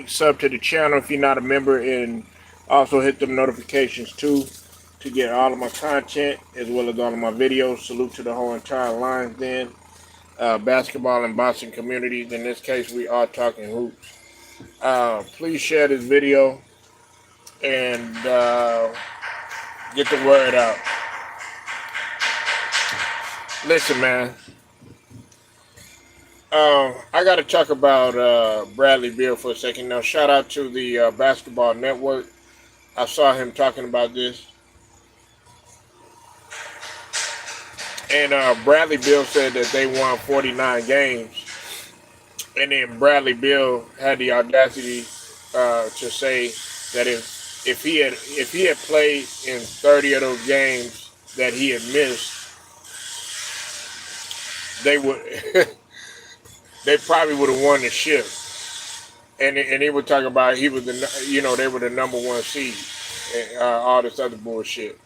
Sub to the channel if you're not a member, and also hit the notifications too to get all of my content as well as all of my videos. Salute to the whole entire Lions Den, basketball and boxing communities. In this case, we are talking hoops. Please share this video and get the word out. Listen, man. I got to talk about Bradley Beal for a second. Now, shout out to the Basketball Network. I saw him talking about this. And Bradley Beal said that they won 49 games. And then Bradley Beal had the audacity to say that if he had played in 30 of those games that he had missed, they would they probably would have won the ship. And he would talk about he was they were the number one seed and all this other bullshit.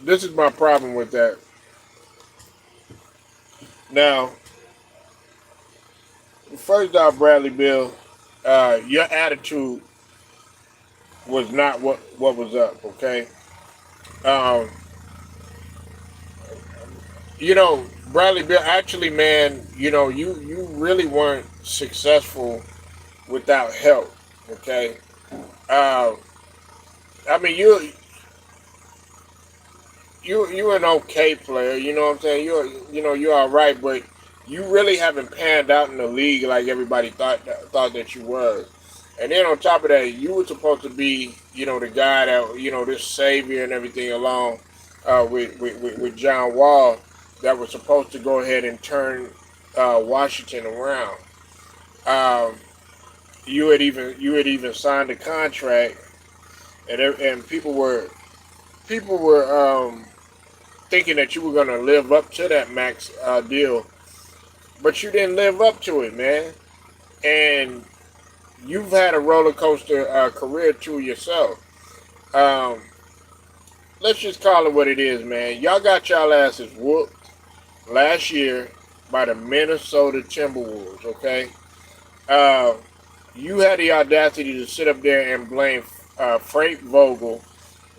This is my problem with that. Now, first off, Bradley Beal, your attitude was not what was up, okay? Um, Bradley Beal, actually, man, you really weren't successful without help, okay? Uh, I mean, you're an okay player, you know what I'm saying? You're all right, but you really haven't panned out in the league like everybody thought that you were. And then on top of that, you were supposed to be, the guy that, this savior and everything along with John Wall that was supposed to go ahead and turn Washington around. Um, you had even signed a contract, and people were thinking that you were going to live up to that max deal, but you didn't live up to it, man. And you've had a roller coaster career too yourself. Um, let's just call it what it is, man. Y'all got y'all asses whooped last year by the Minnesota Timberwolves, okay? Uh, you had the audacity to sit up there and blame Frank Vogel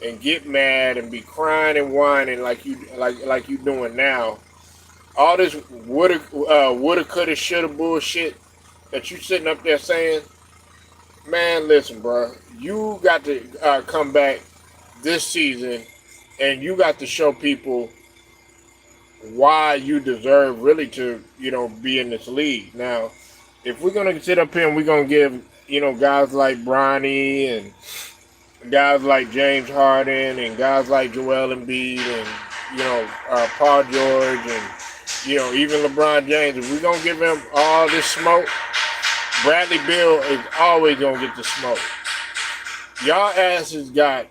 and get mad and be crying and whining like you doing now. All this woulda, coulda, shoulda bullshit that you sitting up there saying, man, listen, bro, you got to come back this season and you got to show people why you deserve really to, be in this league. Now, if we're gonna sit up here and we're gonna give, guys like Bronny and guys like James Harden and guys like Joel Embiid and Paul George and even LeBron James, if we're gonna give him all this smoke, Bradley Beal is always gonna get the smoke. Y'all asses got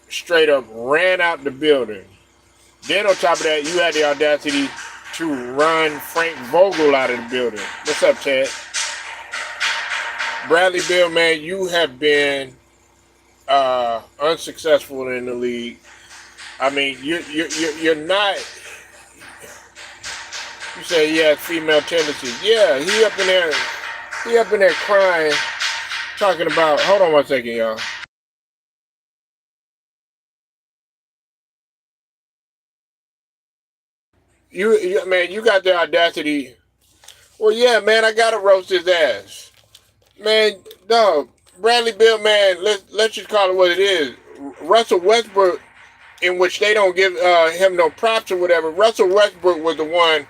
straight up ran out the building. Then on top of that, you had the audacity to run Frank Vogel out of the building. What's up, Ted? Bradley Beal, man, you have been unsuccessful in the league. I mean, you're not. You say he has female tendencies. Yeah, he up in there crying, talking about. Hold on one second, y'all. Man, you got the audacity. Well, yeah, man, I gotta roast his ass, man. Dog, Bradley Beal, man. Let's just call it what it is. Russell Westbrook, in which they don't give him no props or whatever. Russell Westbrook was the one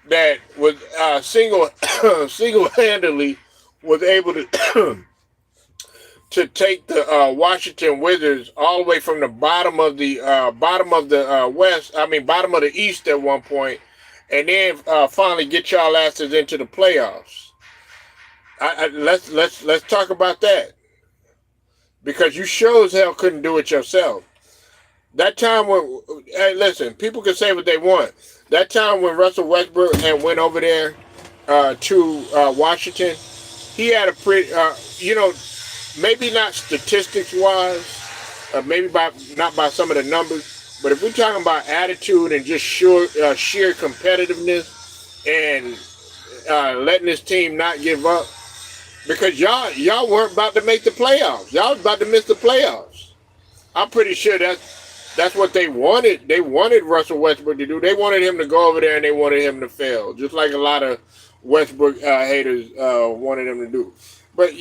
that was single-handedly was able to to take the Washington Wizards all the way from the bottom of the West. I mean, bottom of the East at one point, and then finally get y'all asses into the playoffs. Let's talk about that, because you sure as hell couldn't do it yourself. That time when, hey, listen, people can say what they want. That time when Russell Westbrook had went over there to Washington, he had a pretty, maybe not statistics wise, maybe not by some of the numbers, but if we're talking about attitude and just sheer competitiveness and letting this team not give up, because y'all weren't about to make the playoffs. Y'all was about to miss the playoffs. I'm pretty sure that's what they wanted. They wanted Russell Westbrook to do. They wanted him to go over there and they wanted him to fail, just like a lot of Westbrook haters wanted him to do. But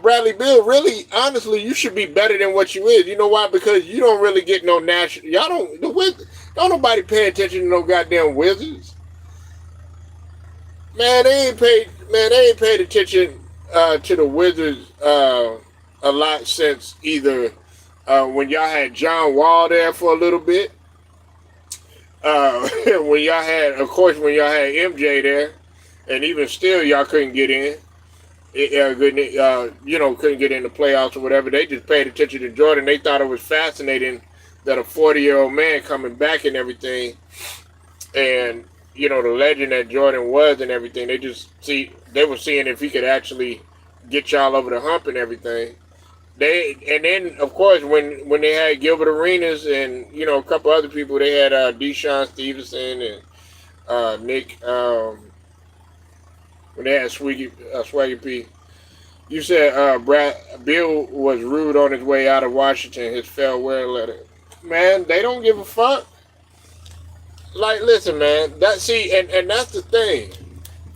Bradley Beal, really, honestly, you should be better than what you is. You know why? Because you don't really get no national. Y'all don't nobody pay attention to no goddamn Wizards. Man, they ain't paid attention to the Wizards a lot since either when y'all had John Wall there for a little bit. When y'all had MJ there, and even still y'all couldn't get in. Couldn't get in the playoffs or whatever. They just paid attention to Jordan. They thought it was fascinating that a 40-year-old man coming back and everything, and the legend that Jordan was and everything. They were seeing if he could actually get y'all over the hump and everything. And then of course when they had Gilbert Arenas and a couple other people, they had Deshaun Stevenson and Nick. When they had Swaggy P. You said Bill was rude on his way out of Washington, his farewell letter. Man, they don't give a fuck. Like, listen, man. And that's the thing.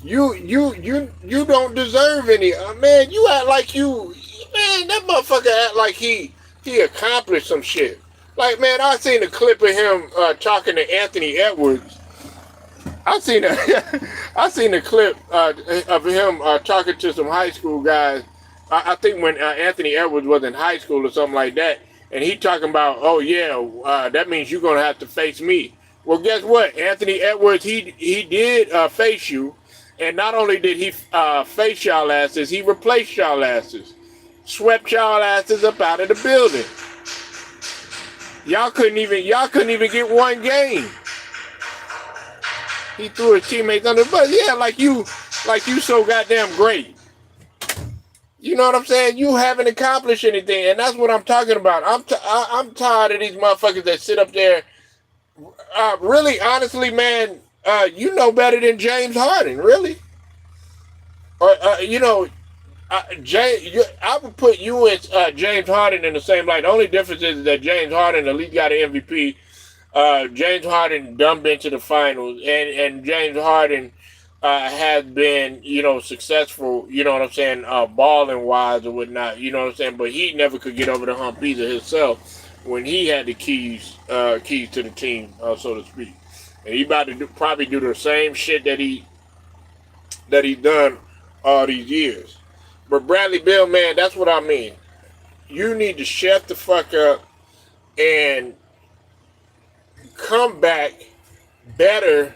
You don't deserve any. Man, you act like that motherfucker act like he accomplished some shit. Like, man, I seen a clip of him talking to Anthony Edwards. I seen a clip of him talking to some high school guys. I think when Anthony Edwards was in high school or something like that, and he talking about, oh yeah, that means you're gonna have to face me. Well, guess what? Anthony Edwards, he did face you, and not only did he face y'all asses, he replaced y'all asses, swept y'all asses up out of the building. Y'all couldn't even get one game. He threw his teammates under the bus. Yeah, like you so goddamn great. You know what I'm saying? You haven't accomplished anything, and that's what I'm talking about. I'm tired of these motherfuckers that sit up there. Really, honestly, man, you know better than James Harden, really. Or I would put you and James Harden in the same light. The only difference is that James Harden at least got an MVP. James Harden dumped into the finals, and James Harden has been, successful, you know what I'm saying, balling wise or whatnot, you know what I'm saying, but he never could get over the hump either himself when he had the keys to the team, so to speak. And he about to probably do the same shit that he done all these years. But Bradley Beal, man, that's what I mean. You need to shut the fuck up and come back better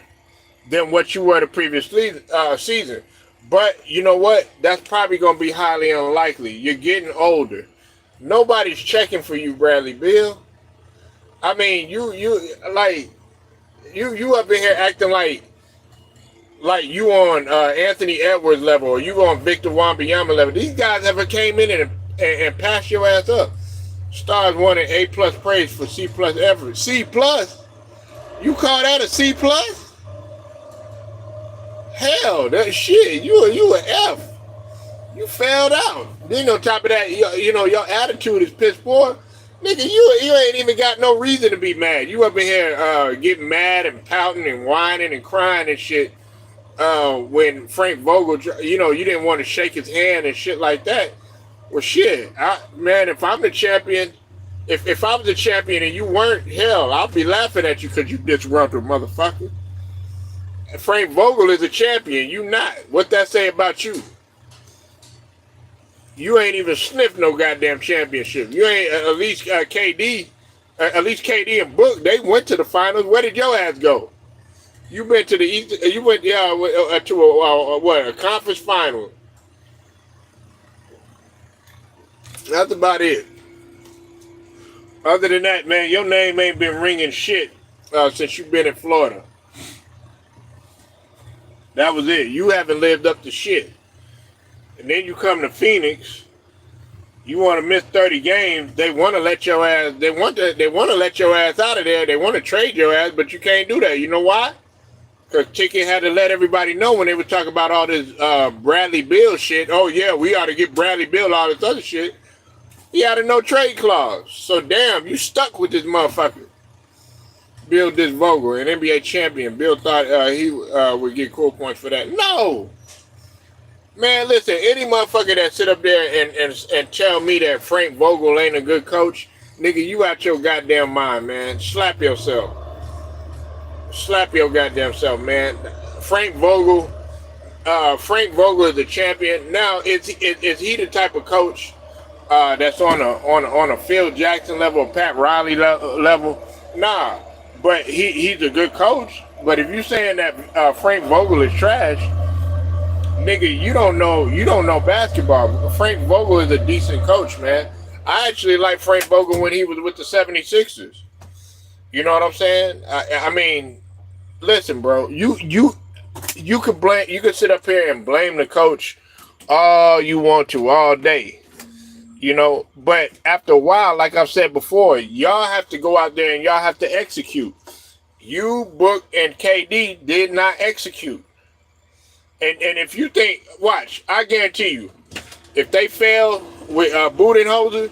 than what you were the previous season. But you know what? That's probably going to be highly unlikely. You're getting older. Nobody's checking for you, Bradley Beal. I mean, you up in here acting like you on Anthony Edwards level, or you on Victor Wembanyama level. These guys ever came in and passed your ass up. Stars wanted A+ praise for C+ effort. C+? You call that a C+? Hell, that shit. You an F. You failed out. Then on top of that, your attitude is piss poor. Nigga, you ain't even got no reason to be mad. You up in here getting mad and pouting and whining and crying and shit. When Frank Vogel, you didn't want to shake his hand and shit like that. Well, shit, man, if I'm the champion, if I was the champion and you weren't, hell, I'll be laughing at you because you disruptive motherfucker. Frank Vogel is a champion, you not. What that say about you? You ain't even sniffed no goddamn championship. You ain't, at least KD and Book, they went to the finals. Where did your ass go? You went to the East. You went to a conference final. That's about it. Other than that, man, your name ain't been ringing shit since you've been in Florida. That was it. You haven't lived up to shit. And then you come to Phoenix, You want to miss 30 games, they want to let your ass. They want to let your ass out of there. They want to trade your ass, but you can't do that. You know why? Because Ticket had to let everybody know when they were talking about all this Bradley Beal shit. Oh yeah, we ought to get Bradley Beal, all this other shit. He had a no trade clause. So damn, you stuck with this motherfucker. Bill this Vogel, an NBA champion. Bill thought he would get cool points for that. No! Man, listen, any motherfucker that sit up there and tell me that Frank Vogel ain't a good coach, nigga, you out your goddamn mind, man. Slap yourself. Slap your goddamn self, man. Frank Vogel is the champion. Now, is he the type of coach that's on a Phil Jackson level, Pat Riley level? Nah, but he's a good coach. But if you saying that Frank Vogel is trash, nigga, you don't know basketball. Frank Vogel is a decent coach, man. I actually like Frank Vogel when he was with the 76ers. You know what I'm saying? I mean, listen, bro. You could sit up here and blame the coach all you want to all day. You know, but after a while, like I've said before, y'all have to go out there and y'all have to execute. You, Book, and KD did not execute. And if you think, watch, I guarantee you, if they fail with Budenholzer,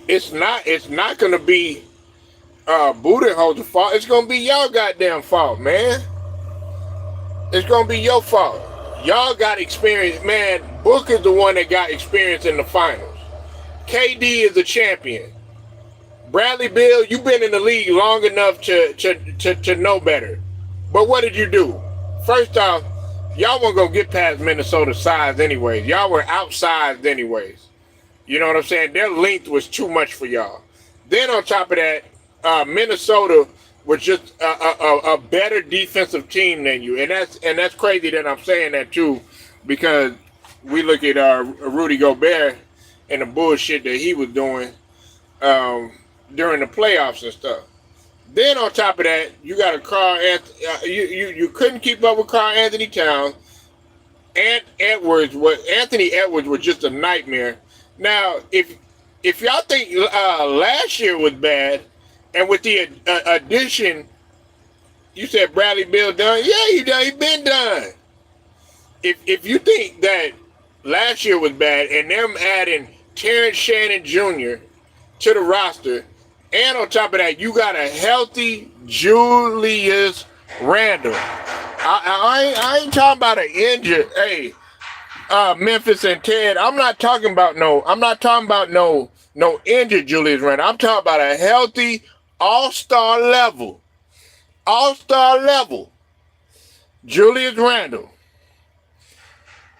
it's not gonna be Budenholzer's fault. It's gonna be y'all goddamn fault, man. It's gonna be your fault. Y'all got experience, man. Book is the one that got experience in the finals. KD is the champion. Bradley Beal, you've been in the league long enough to know better. But what did you do? First off, y'all weren't gonna get past Minnesota's size anyways. Y'all were outsized anyways. You know what I'm saying? Their length was too much for y'all. Then on top of that, Minnesota was just a better defensive team than you, and that's crazy that I'm saying that too, because we look at Rudy Gobert and the bullshit that he was doing during the playoffs and stuff. Then on top of that, you got a Carl Anthony. You couldn't keep up with Carl Anthony Towns. Anthony Edwards was just a nightmare. Now, if y'all think last year was bad, and with the addition, you said Bradley Beal done. Yeah, he been done. If you think that last year was bad, and them adding Terrence Shannon Jr. to the roster, and on top of that, you got a healthy Julius Randle. I ain't talking about an injured. Hey, Memphis and Ted. I'm not talking about no injured Julius Randle. I'm talking about a healthy all-star level Julius Randle.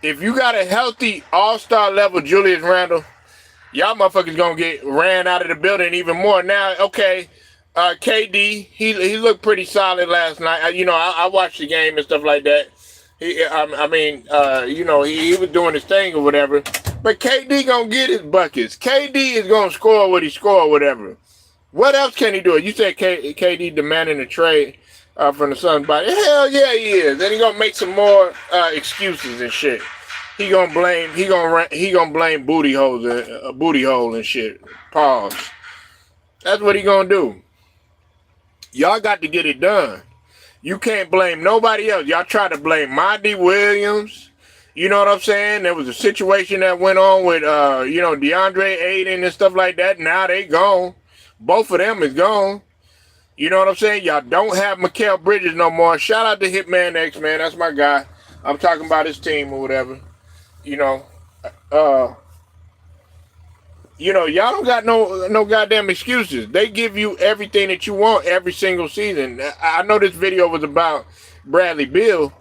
If you got a healthy all-star level Julius Randle, y'all motherfuckers gonna get ran out of the building even more. Now, okay, KD, he looked pretty solid last night. I watched the game and stuff like that. He was doing his thing or whatever. But KD gonna get his buckets. KD is gonna score what he scored, whatever. What else can he do? You said KD demanding a trade from the Suns body. Hell yeah, he is. Then he gonna make some more excuses and shit. He gonna blame booty hole and shit. Pause. That's what he gonna do. Y'all got to get it done. You can't blame nobody else. Y'all try to blame Monty Williams. You know what I'm saying? There was a situation that went on with DeAndre Ayton and stuff like that. Now they gone. Both of them is gone. You know what I'm saying? Y'all don't have Mikal Bridges no more. Shout out to Hitman X, man. That's my guy. I'm talking about his team or whatever. Y'all don't got no goddamn excuses. They give you everything that you want every single season. I know this video was about Bradley Beal,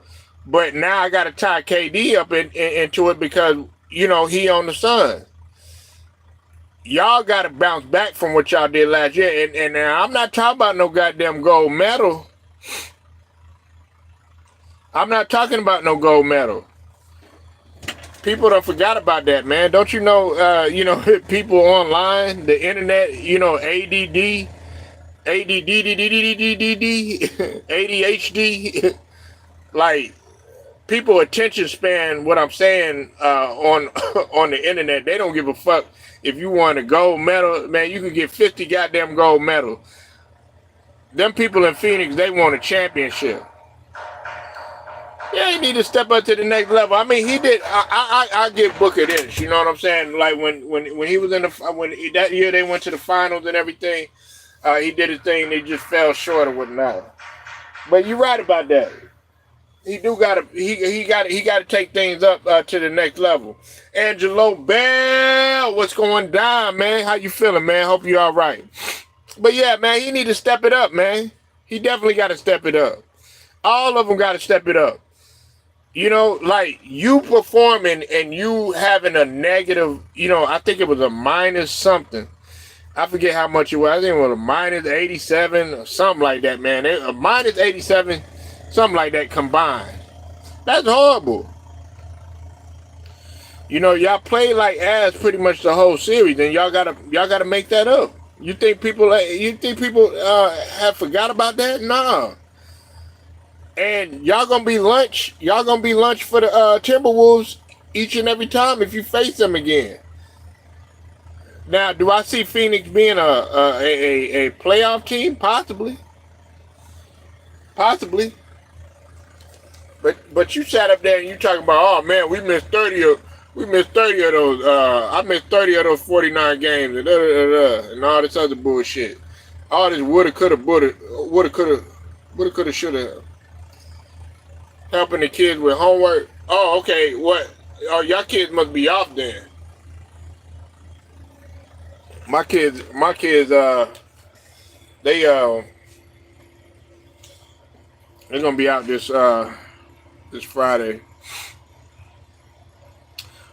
but now I got to tie KD up into it because, he on the Suns. Y'all got to bounce back from what y'all did last year. And I'm not talking about no goddamn gold medal. I'm not talking about no gold medal. People don't forgot about that, man. Don't you know, people online, the internet, ADD, ADHD, like, people attention span, what I'm saying on on the internet, they don't give a fuck if you want a gold medal. Man, you can get 50 goddamn gold medals. Them people in Phoenix, they want a championship. Yeah, he need to step up to the next level. I mean, he did. I give Booker this. You know what I'm saying? Like when he was in that year they went to the finals and everything. He did his thing. They just fell short or whatnot. But you're right about that. He gotta take things up to the next level. Angelo Bell, what's going down, man? How you feeling, man? Hope you all right. But yeah, man, he need to step it up, man. He definitely got to step it up. All of them got to step it up. You know, like you performing and you having a negative, you know, I think it was a minus something. I forget how much it was. I think it was a minus 87 or something like that, man. A minus 87, something like that combined. That's horrible. You know, y'all played like ass pretty much the whole series, and y'all gotta make that up. You think people have forgot about that? Nah. And y'all gonna be lunch. Y'all gonna be lunch for the Timberwolves each and every time if you face them again. Now, do I see Phoenix being a playoff team? Possibly. Possibly. But you sat up there and you talking about, oh man, we missed 30 of those. I missed 30 of those 49 games and and all this other bullshit. All this woulda, coulda, shoulda. Helping the kids with homework. Oh, okay. What? Oh, y'all kids must be off then. My kids, they're gonna be out this Friday.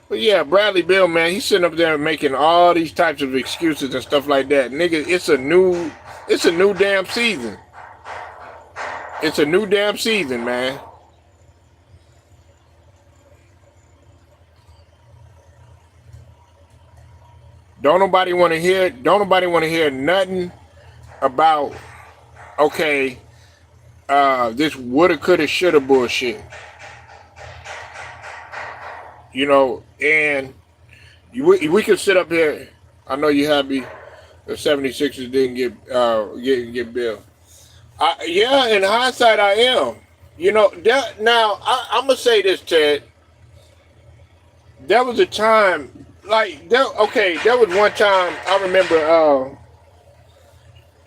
But yeah, Bradley Beal, man, he's sitting up there making all these types of excuses and stuff like that. Nigga, it's a new damn season. It's a new damn season, man. Don't nobody want to hear nothing about, okay, this woulda, coulda, shoulda bullshit. You know, and we can sit up here. I know you're happy the 76ers didn't get Bill. Yeah, in hindsight, I am. You know, now I'm gonna say this, Ted. There was a time. There was one time I remember.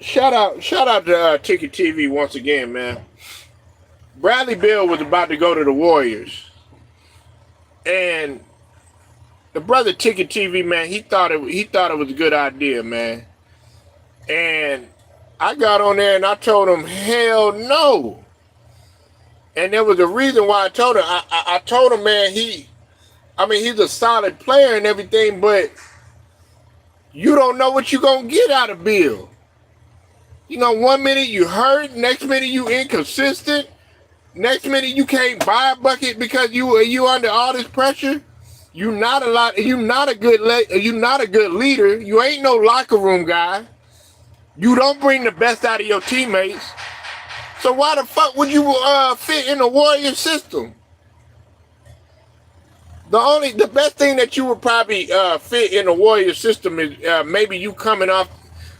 Shout out to Ticket TV once again, man. Bradley Beal was about to go to the Warriors, and the brother Ticket TV, man, he thought it was a good idea, man. And I got on there and I told him, hell no. And there was a reason why I told him. I told him, man, he's a solid player and everything, but you don't know what you're going to get out of Bill. You know, 1 minute you hurt, next minute you inconsistent, next minute you can't buy a bucket because you under all this pressure. You're not a good leader. You ain't no locker room guy. You don't bring the best out of your teammates. So why the fuck would you fit in the Warrior system? The best thing that you would probably fit in the Warrior system is maybe you coming off.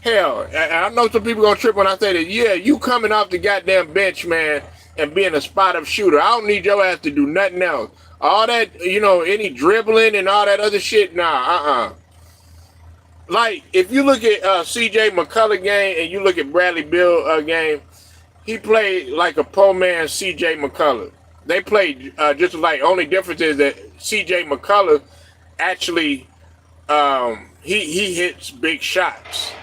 Hell, I know some people gonna trip when I say that. Yeah, you coming off the goddamn bench, man, and being a spot-up shooter. I don't need your ass to do nothing else. All that, you know, any dribbling and all that other shit, nah, Like, if you look at C.J. McCullough game and you look at Bradley Beal game, he played like a poor man C.J. McCullough. They played just like, only difference is that C.J. McCullough actually, he hits big shots.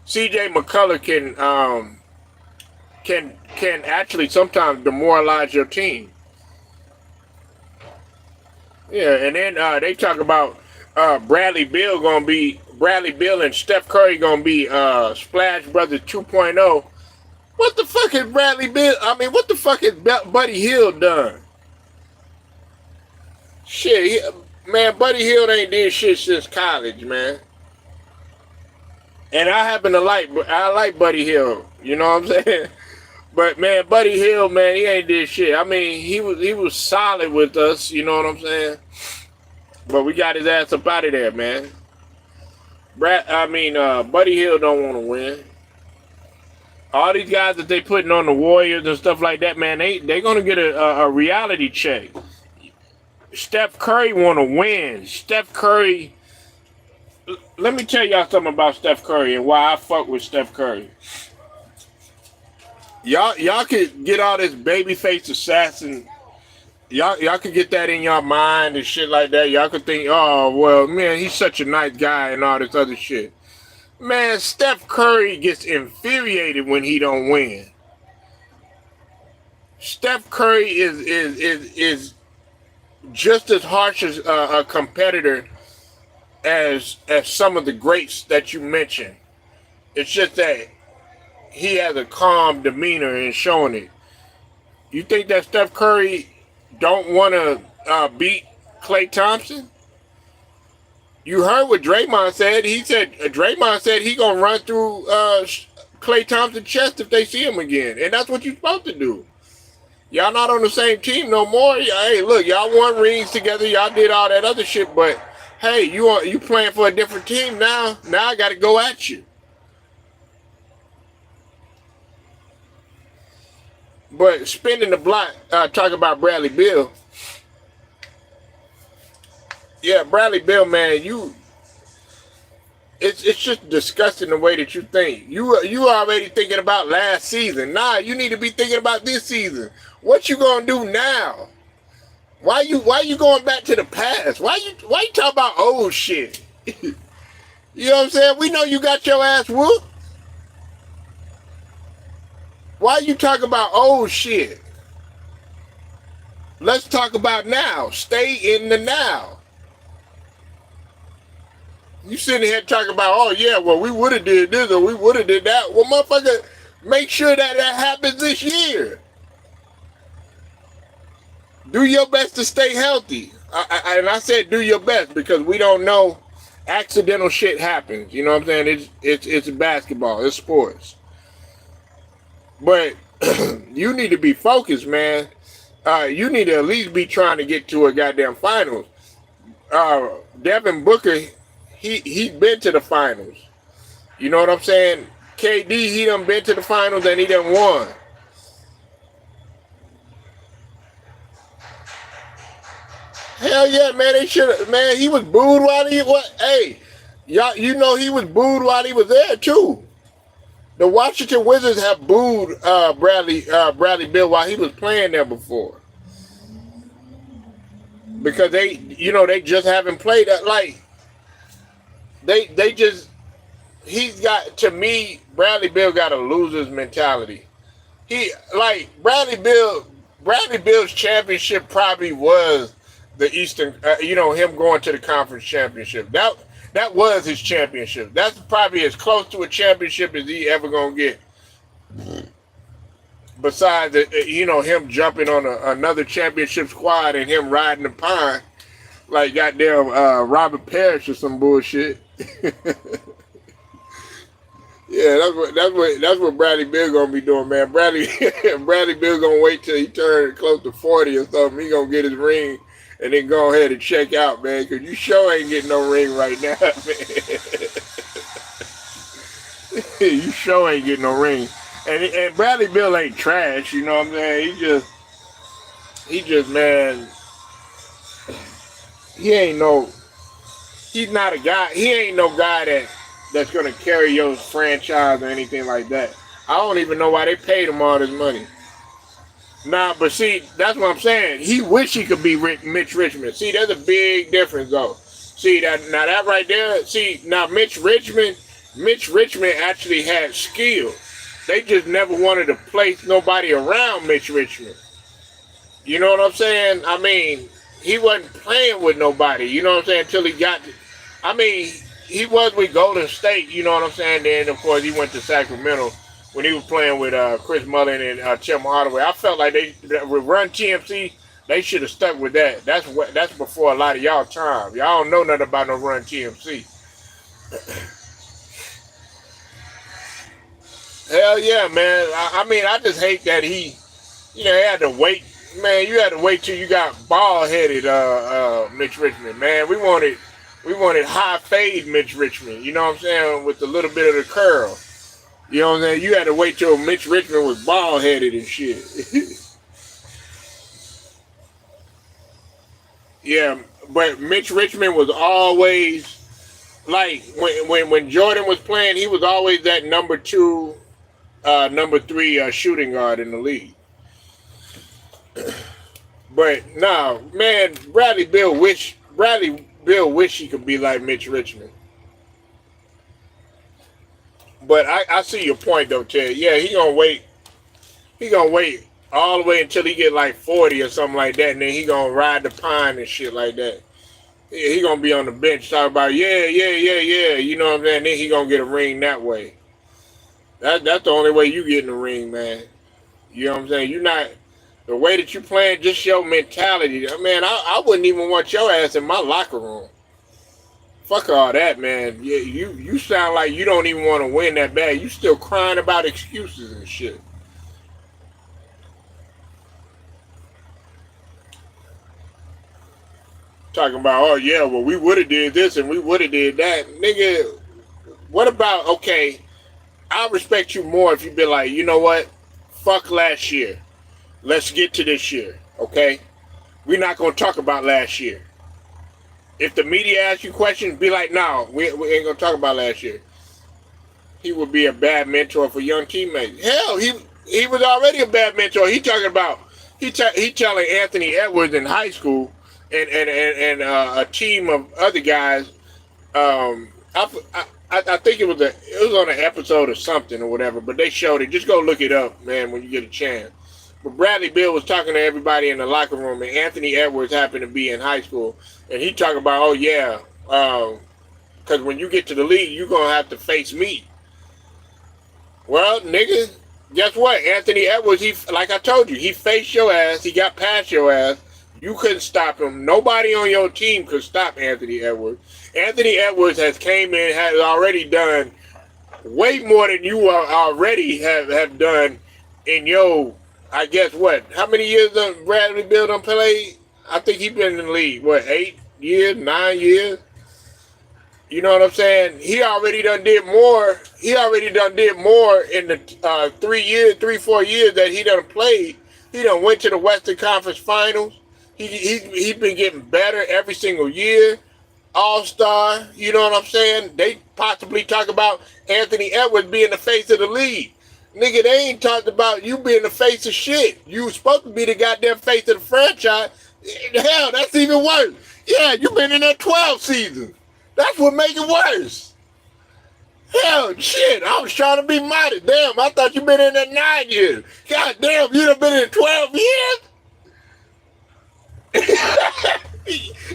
C.J. McCullough can actually sometimes demoralize your team. Yeah, and then they talk about Bradley Beal and Steph Curry gonna be Splash Brothers 2.0. What the fuck is Bradley Beal? What the fuck is Buddy Hield done? Shit, man, Buddy Hield ain't did shit since college, man. And I like Buddy Hield, you know what I'm saying? But man, Buddy Hill, man, he ain't did shit. I mean, he was solid with us. You know what I'm saying? But we got his ass up out of there, man. Buddy Hill don't want to win. All these guys that they putting on the Warriors and stuff like that, man, they gonna get a reality check. Steph Curry want to win. Steph Curry. Let me tell y'all something about Steph Curry and why I fuck with Steph Curry. Y'all could get all this babyface assassin. Y'all could get that in your mind and shit like that. Y'all could think, oh well, man, he's such a nice guy and all this other shit. Man, Steph Curry gets infuriated when he don't win. Steph Curry is just as harsh as a competitor as some of the greats that you mentioned. It's just that he has a calm demeanor in showing it. You think that Steph Curry don't want to beat Klay Thompson? You heard what Draymond said. Draymond said he gonna run through Klay Thompson's chest if they see him again, and that's what you're supposed to do. Y'all not on the same team no more. Hey, look, y'all won rings together. Y'all did all that other shit, but hey, you playing for a different team now. Now I got to go at you. But spinning the block, talking about Bradley Beal. Yeah, Bradley Beal, man, it's just disgusting the way that you think. You already thinking about last season. Nah, you need to be thinking about this season. What you gonna do now? Why you going back to the past? Why you talking about old shit? You know what I'm saying? We know you got your ass whooped. Why you talking about old shit? Let's talk about now. Stay in the now. You sitting here talking about, oh yeah, well we would have did this or we would have did that. Well, motherfucker, make sure that happens this year. Do your best to stay healthy. And I said do your best because we don't know. Accidental shit happens. You know what I'm saying? It's basketball. It's sports. But you need to be focused, man. You need to at least be trying to get to a goddamn finals. Devin Booker, he been to the finals. You know what I'm saying? KD, he done been to the finals and he done won. Hell yeah, man, they should have, man, he was booed while he was, hey, y'all, you know he was booed while he was there too. The Washington Wizards have booed Bradley Beal while he was playing there before. Because they just haven't played that, like, he's got, to me, Bradley Beal got a loser's mentality. Bradley Beal's championship probably was the Eastern, him going to the conference championship. That was his championship. That's probably as close to a championship as he ever gonna get. Besides, him jumping on another championship squad and him riding the pine like goddamn Robert Parrish or some bullshit. Yeah, that's what Bradley Beal gonna be doing, man. Bradley Beal gonna wait till he turns close to 40 or something. He gonna get his ring and then go ahead and check out, man, because you sure ain't getting no ring right now, man. You sure ain't getting no ring. And Bradley Beal ain't trash, you know what I'm saying? He just, man, he's not a guy, he ain't no guy that's going to carry your franchise or anything like that. I don't even know why they paid him all this money. Nah, but see, that's what I'm saying. He wish he could be Mitch Richmond. See, there's a big difference, though. See, that right there, see, now Mitch Richmond actually had skill. They just never wanted to place nobody around Mitch Richmond. You know what I'm saying? I mean, he wasn't playing with nobody, you know what I'm saying, until he got to, I mean, he was with Golden State, you know what I'm saying? Then, of course, he went to Sacramento when he was playing with Chris Mullin and Tim Hardaway. I felt like with Run TMC, they should have stuck with that. That's before a lot of y'all time. Y'all don't know nothing about no Run TMC. Hell yeah, man. I mean, I just hate that he had to wait. Man, you had to wait till you got bald headed, Mitch Richmond. Man, we wanted high fade Mitch Richmond. You know what I'm saying, with a little bit of the curl. You know what I'm saying? You had to wait till Mitch Richmond was bald headed and shit. Yeah, but Mitch Richmond was always like when Jordan was playing, he was always that number two, number three shooting guard in the league. But no, man, Bradley Bill wish he could be like Mitch Richmond. But I see your point though, Ted. Yeah, he gonna wait. He gonna wait all the way until he get like 40 or something like that, and then he gonna ride the pine and shit like that. Yeah, he gonna be on the bench talking about yeah. You know what I'm saying? Then he gonna get a ring that way. That's the only way you get in the ring, man. You know what I'm saying? You're not the way that you playing. Just your mentality, man. I wouldn't even want your ass in my locker room. Fuck all that, man. Yeah, you sound like you don't even want to win that bad. You still crying about excuses and shit. Talking about, oh yeah, well we would have did this and we would have did that, nigga. What about, okay? I respect you more if you be like, you know what? Fuck last year. Let's get to this year, okay? We're not gonna talk about last year. If the media asks you questions, be like, no, we ain't gonna talk about last year. He would be a bad mentor for young teammates. Hell, he was already a bad mentor. He talking about he telling Anthony Edwards in high school and a team of other guys. I think it was on an episode or something or whatever, but they showed it. Just go look it up, man, when you get a chance. But Bradley Beal was talking to everybody in the locker room, and Anthony Edwards happened to be in high school, and he talking about, oh yeah, because when you get to the league, you're gonna have to face me. Well, nigga, guess what? Anthony Edwards, like I told you, he faced your ass. He got past your ass. You couldn't stop him. Nobody on your team could stop Anthony Edwards. Anthony Edwards has already done way more than you already have done in your, I guess what? How many years does Bradley Beal done played? I think he's been in the league, 8 years, 9 years? You know what I'm saying? He already done did more. He already done did more in the 3-4 years that he done played. He done went to the Western Conference Finals. He's been getting better every single year. All-star, you know what I'm saying? They possibly talk about Anthony Edwards being the face of the league. Nigga, they ain't talked about you being the face of shit. You was supposed to be the goddamn face of the franchise. Hell, that's even worse. Yeah, you been in there 12 seasons. That's what make it worse. Hell, shit, I was trying to be modest. Damn, I thought you been in there 9 years. God damn, you done been in 12 years?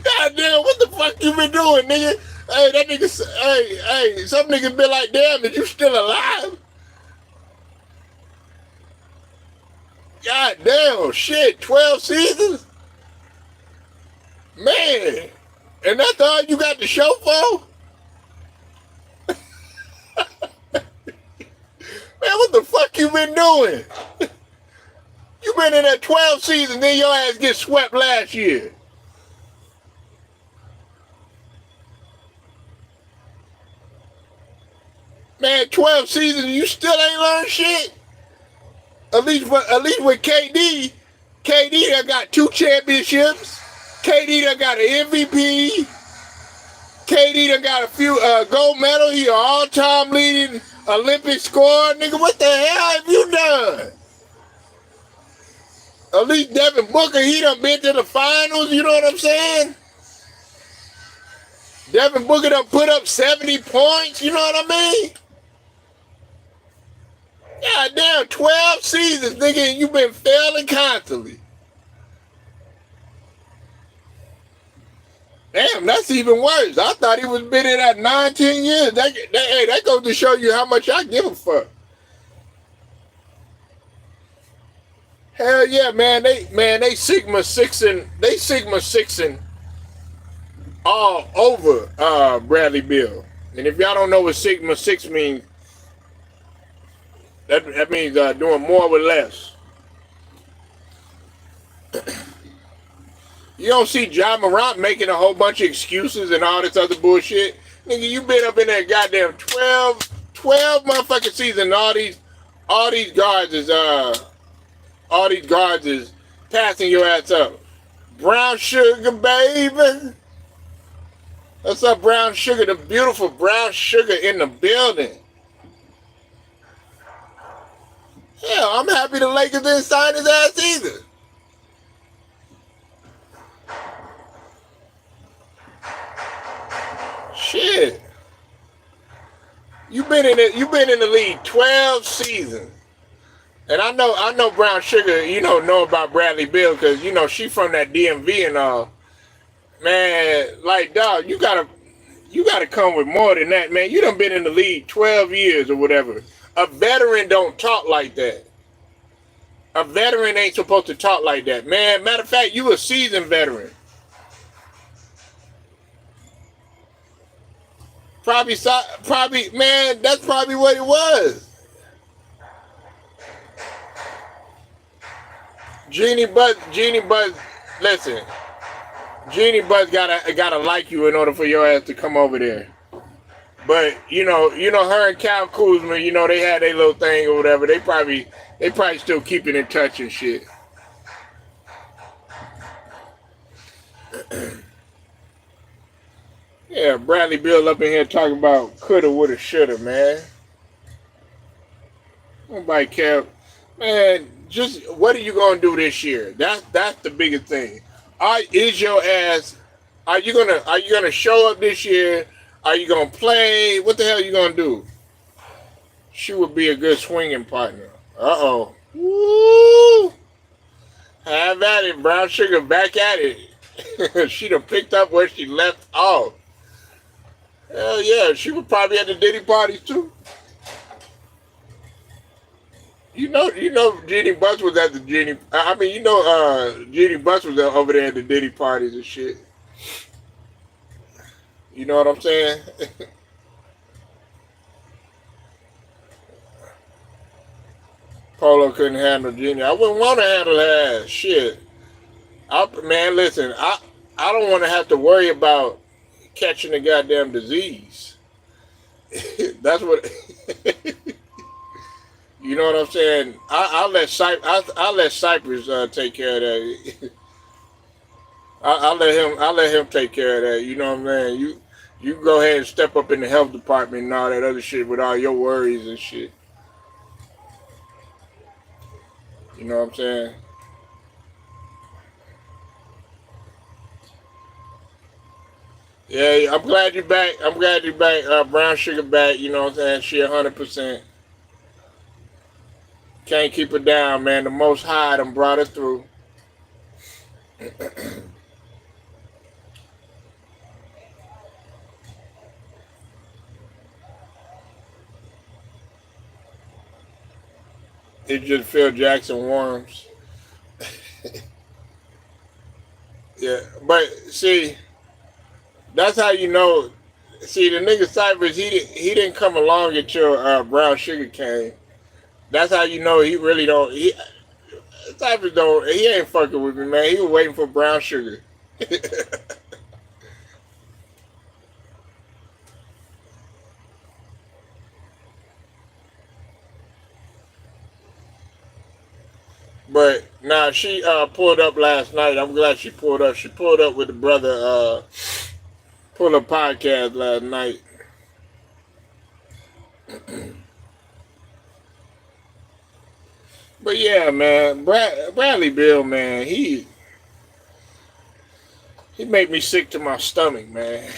God damn, what the fuck you been doing, nigga? Hey, that nigga, hey, some niggas been like, damn, is you still alive? God damn, shit, 12 seasons? Man, and that's all you got to show for? Man, what the fuck you been doing? You been in that 12 seasons, then your ass get swept last year. Man, 12 seasons, you still ain't learned shit? At least with KD done got 2 championships. KD done got an MVP. KD done got a few gold medals. He an all-time leading Olympic scorer. Nigga, what the hell have you done? At least Devin Booker, he done been to the finals. You know what I'm saying? Devin Booker done put up 70 points. You know what I mean? God damn, 12 seasons, nigga, and you been failing constantly. Damn, that's even worse. I thought he was been in that 9-10 years. That goes to show you how much I give a fuck. Hell yeah, man. They Sigma sixing all over Bradley Beal. And if y'all don't know what Sigma 6 means, That means doing more with less. You don't see John Morant making a whole bunch of excuses and all this other bullshit. Nigga, you been up in there goddamn 12 motherfucking seasons. And all these guards is passing your ass up. Brown sugar, baby. What's up, brown sugar? The beautiful brown sugar in the building. Hell, I'm happy the Lakers didn't sign his ass either. Shit. You've been in the league 12 seasons. And I know Brown Sugar, know about Bradley Beal because, she from that DMV and all. Man, like, dog, you gotta come with more than that, man. You done been in the league 12 years or whatever. A veteran don't talk like that. A veteran ain't supposed to talk like that, man. Matter of fact, you a seasoned veteran. Probably, man, that's probably what it was. Jeannie Buzz, listen. Jeannie Buzz gotta like you in order for your ass to come over there. But her and Cal Kuzma, they had their little thing or whatever. They probably still keeping in touch and shit. Yeah, Bradley Beal up in here talking about coulda, woulda, shoulda, man. Nobody care, man. Just what are you gonna do this year? That's the biggest thing. Is your ass? Are you gonna show up this year? Are you gonna play? What the hell are you gonna do? She would be a good swinging partner. Woo! Have at it, Brown Sugar. Back at it. She'd have picked up where she left off. Hell yeah, she was probably at the Diddy parties too. Jeannie Buss was at the Jeannie. Jeannie Buss was over there at the Diddy parties and shit. You know what I'm saying? Polo couldn't handle Jeannie. I wouldn't want to handle her ass. Shit. Man, listen. I don't want to have to worry about catching a goddamn disease. That's what. You know what I'm saying? I'll let Cypress take care of that. I'll let him take care of that. You know what I'm saying? You go ahead and step up in the health department and all that other shit with all your worries and shit. You know what I'm saying? Yeah, I'm glad you're back. Brown Sugar back. You know what I'm saying? She 100%. Can't keep her down, man. The Most High done brought her through. It's just Phil Jackson worms. Yeah, but see, that's how you know. See, the nigga Cypress, he didn't come along until Brown Sugar came. That's how you know he really don't. Cypress don't. He ain't fucking with me, man. He was waiting for Brown Sugar. But nah, she pulled up last night. I'm glad she pulled up. She pulled up with the brother. Pulled a podcast last night. But yeah, man, Bradley Beal, man, he made me sick to my stomach, man.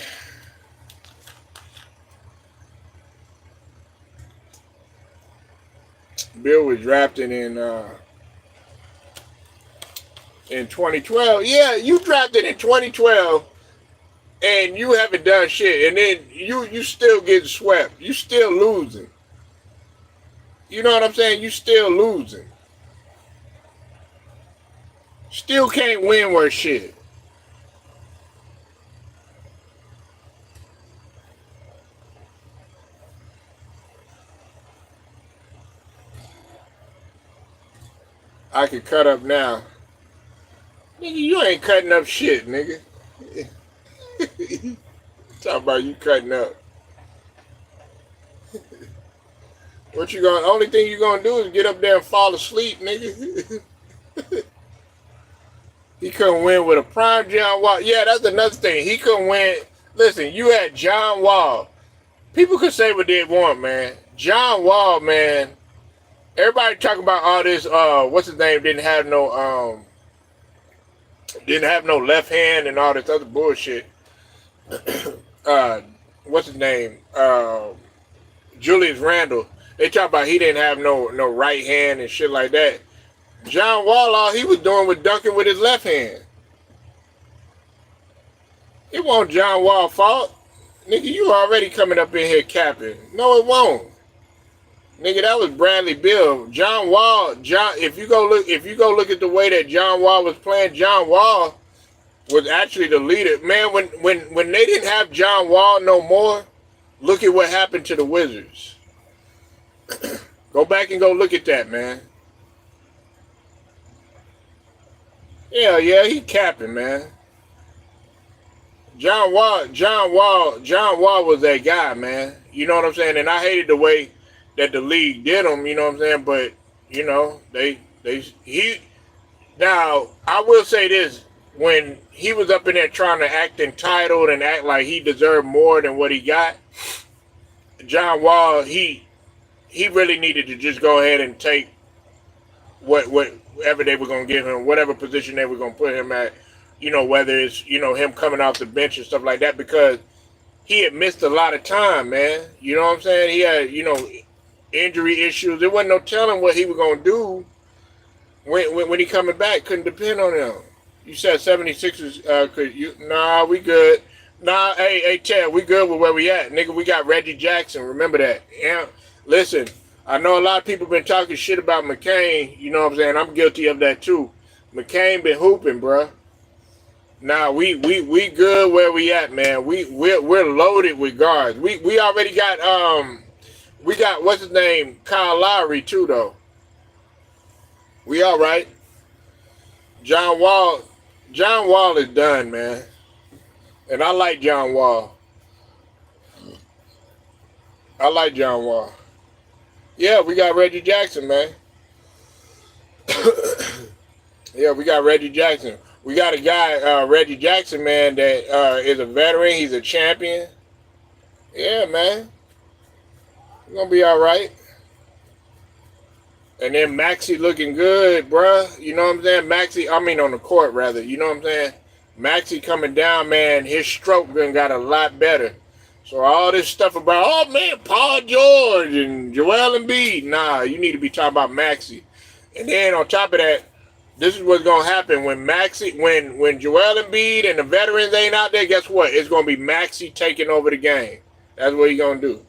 Bill was drafted in 2012. Yeah, you drafted in 2012, and you haven't done shit, and then you still getting swept. You still losing. You know what I'm saying? You still losing. Still can't win worth shit. I could cut up now. Nigga, you ain't cutting up shit, nigga. Talk about you cutting up. What you gonna? Only thing you gonna do is get up there and fall asleep, nigga. He couldn't win with a prime John Wall. Yeah, that's another thing. He couldn't win. Listen, you had John Wall. People could say what they want, man. John Wall, man. Everybody talk about all this. What's his name? Didn't have no left hand and all this other bullshit. What's his name? Julius Randle. They talk about he didn't have no right hand and shit like that. John Wall, all he was doing was dunking with his left hand. It won't John Wall's fault. Nigga, you already coming up in here capping. No, it won't. Nigga, that was Bradley Beal. John Wall, if you go look at the way that John Wall was playing, John Wall was actually the leader. Man, when they didn't have John Wall no more, look at what happened to the Wizards. Go back and go look at that, man. Yeah, he capping, man. John Wall was that guy, man. You know what I'm saying? And I hated the way that the league did him, you know what I'm saying? But, you know, now, I will say this, when he was up in there trying to act entitled and act like he deserved more than what he got, John Wall, he really needed to just go ahead and take whatever they were going to give him, whatever position they were going to put him at, you know, whether it's, you know, him coming off the bench and stuff like that, because he had missed a lot of time, man. You know what I'm saying? He had, you know, injury issues. There wasn't no telling what he was going to do when he coming back. Couldn't depend on him. You said 76ers, nah, we good. Nah, hey, Ted, we good with where we at. Nigga, we got Reggie Jackson. Remember that. Yeah. Listen, I know a lot of people been talking shit about McCain. You know what I'm saying? I'm guilty of that too. McCain been hooping, bruh. Nah, we good where we at, man. We're loaded with guards. We already got we got what's his name, Kyle Lowry too though. We all right. John Wall is done, man. And I like John Wall. Yeah, we got Reggie Jackson, man. Yeah, we got Reggie Jackson. We got a guy, Reggie Jackson, man, that is a veteran. He's a champion. Yeah, man. We're going to be all right. And then Maxey looking good, bruh. You know what I'm saying? Maxey, I mean on the court, rather. You know what I'm saying? Maxey coming down, man. His stroke got a lot better. So all this stuff about, oh, man, Paul George and Joel Embiid. Nah, you need to be talking about Maxey. And then on top of that, this is what's going to happen when when Joel Embiid and the veterans ain't out there, guess what? It's going to be Maxey taking over the game. That's what he's going to do.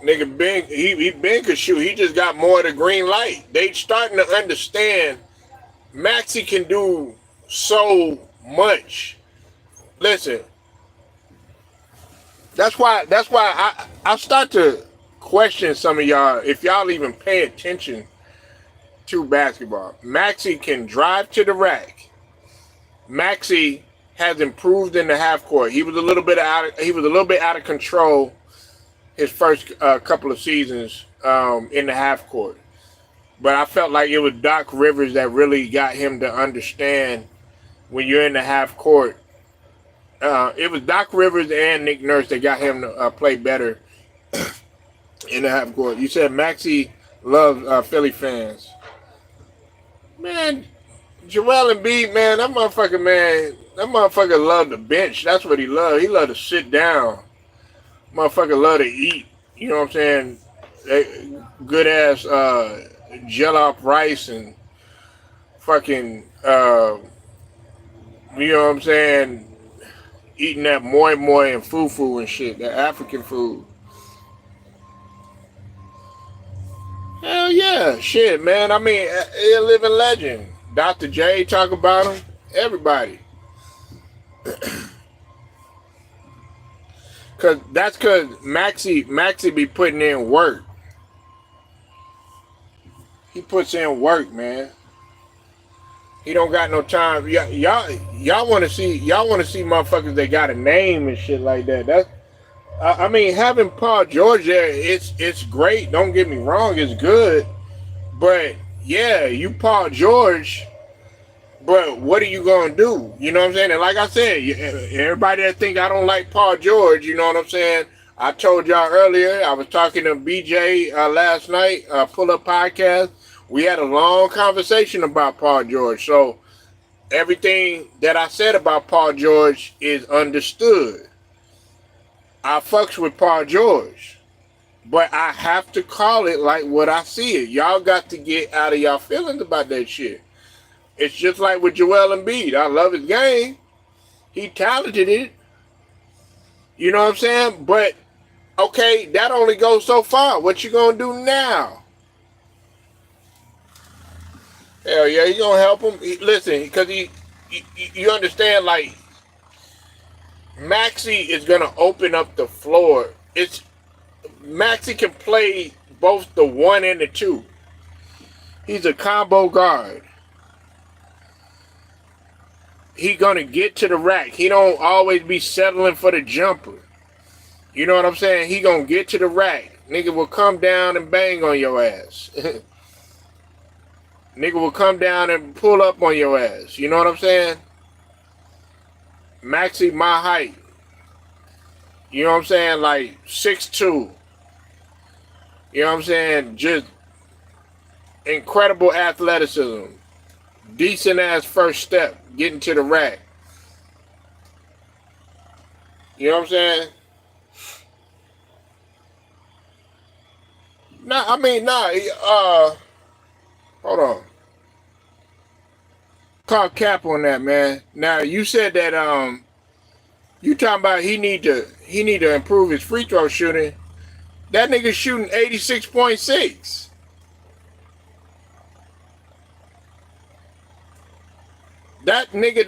Nigga, Ben, Ben could shoot. He just got more of the green light. They starting to understand Maxey can do so much. Listen, that's why I start to question some of y'all, if y'all even pay attention to basketball. Maxey can drive to the rack. Maxey has improved in the half court. He was a little bit out of control his first couple of seasons in the half court. But I felt like it was Doc Rivers that really got him to understand when you're in the half court. It was Doc Rivers and Nick Nurse that got him to play better in the half court. You said Maxey loves Philly fans. Man, Joel Embiid, man, that motherfucker loved the bench. That's what he loved. He loved to sit down. Motherfucker love to eat. You know what I'm saying? Good ass jollof rice and fucking you know what I'm saying? Eating that moi moi and fufu and shit, that African food. Hell yeah, shit, man. I mean, a living legend. Dr. J talk about him. Everybody. Because cause Maxie be putting in work. He puts in work, man. He don't got no time. Y'all want to see motherfuckers that got a name and shit like that. That's I mean, having Paul George there, it's great. Don't get me wrong, it's good. But yeah, you Paul George. But what are you gonna do? You know what I'm saying? And like I said, everybody that think I don't like Paul George, you know what I'm saying? I told y'all earlier. I was talking to BJ last night. Pull Up Podcast. We had a long conversation about Paul George. So everything that I said about Paul George is understood. I fucks with Paul George, but I have to call it like what I see it. Y'all got to get out of y'all feelings about that shit. It's just like with Joel Embiid. I love his game. He talented it. You know what I'm saying? But, okay, that only goes so far. What you gonna do now? Hell yeah, you gonna help him? Listen, because you understand, like, Maxie is gonna open up the floor. Maxie can play both the 1 and the 2. He's a combo guard. He gonna get to the rack. He don't always be settling for the jumper. You know what I'm saying? He gonna get to the rack. Nigga will come down and bang on your ass. Nigga will come down and pull up on your ass. You know what I'm saying? Maxie, my height. You know what I'm saying? Like 6'2". You know what I'm saying? Just incredible athleticism. Decent ass first step. Getting to the rack. You know what I'm saying? Hold on. Call cap on that, man. Now you said that you talking about he need to improve his free throw shooting. That nigga shooting 86.6. That nigga,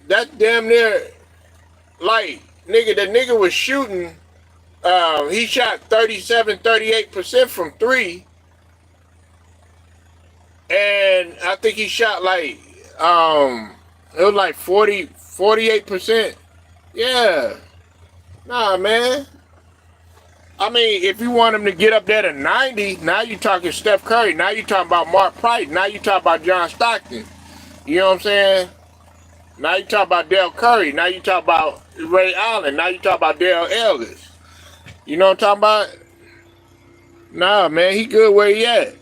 that's damn near, like, nigga, the nigga was shooting, he shot 38% from 3. And I think he shot like, it was like 48%. Yeah. Nah, man. I mean, if you want him to get up there to 90, now you talking Steph Curry. Now you talking about Mark Price. Now you talking about John Stockton. You know what I'm saying? Now you talk about Dale Curry. Now you talk about Ray Allen. Now you talk about Dale Ellis. You know what I'm talking about? Nah, man, he good where he at.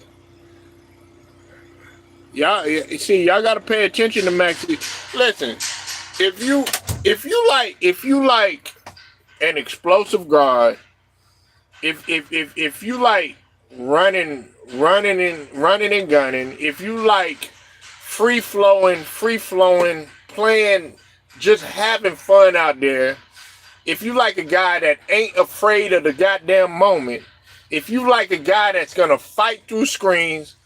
Y'all see, y'all gotta pay attention to Maxie. Listen, if you like an explosive guard, if you like running and gunning, if you like free flowing, playing, just having fun out there. If you like a guy that ain't afraid of the goddamn moment, if you like a guy that's gonna fight through screens,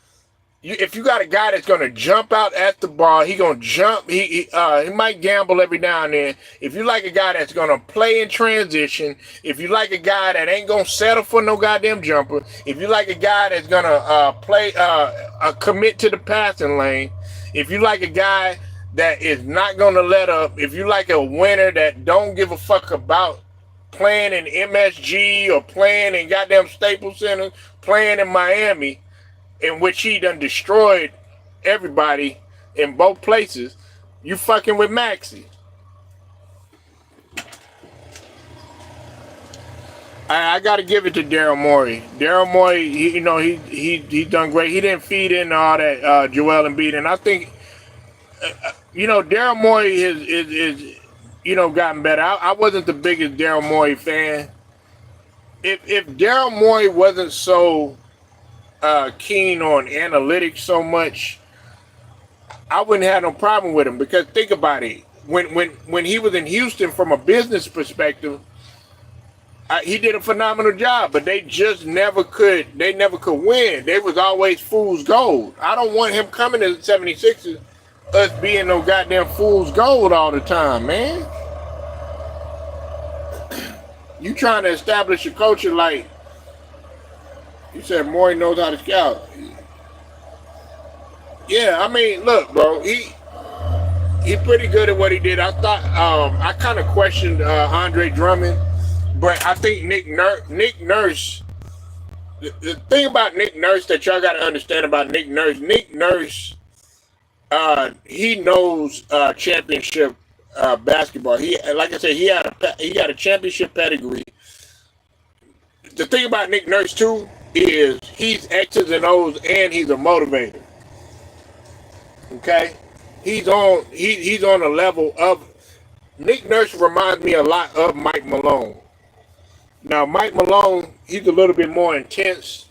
if you got a guy that's gonna jump out at the ball, he gonna jump. He might gamble every now and then. If you like a guy that's gonna play in transition, if you like a guy that ain't gonna settle for no goddamn jumper, if you like a guy that's gonna commit to the passing lane, if you like a guy that is not gonna let up, if you like a winner that don't give a fuck about playing in MSG or playing in goddamn Staples Center, playing in Miami, in which he done destroyed everybody in both places, you fucking with Maxie. I gotta give it to Daryl Morey. Daryl Morey, he done great. He didn't feed in all that Joel Embiid, and I think Daryl Morey is gotten better. I wasn't the biggest Daryl Morey fan. If Daryl Morey wasn't so keen on analytics so much, I wouldn't have no problem with him, because think about it. When he was in Houston, from a business perspective, he did a phenomenal job, but they just never could win. They was always fool's gold. I don't want him coming to the 76ers, us being no goddamn fool's gold all the time, man. You trying to establish a culture like you said. Maury knows how to scout. Yeah, I mean, look, bro, he pretty good at what he did. I thought I kind of questioned Andre Drummond, but I think Nick Nurse. The thing about Nick Nurse that y'all got to understand about Nick Nurse, he knows championship basketball. He, like I said, he got a championship pedigree. The thing about Nick Nurse too is he's X's and O's and he's a motivator. Okay, he's on a level of Nick Nurse reminds me a lot of Mike Malone. Now Mike Malone, he's a little bit more intense,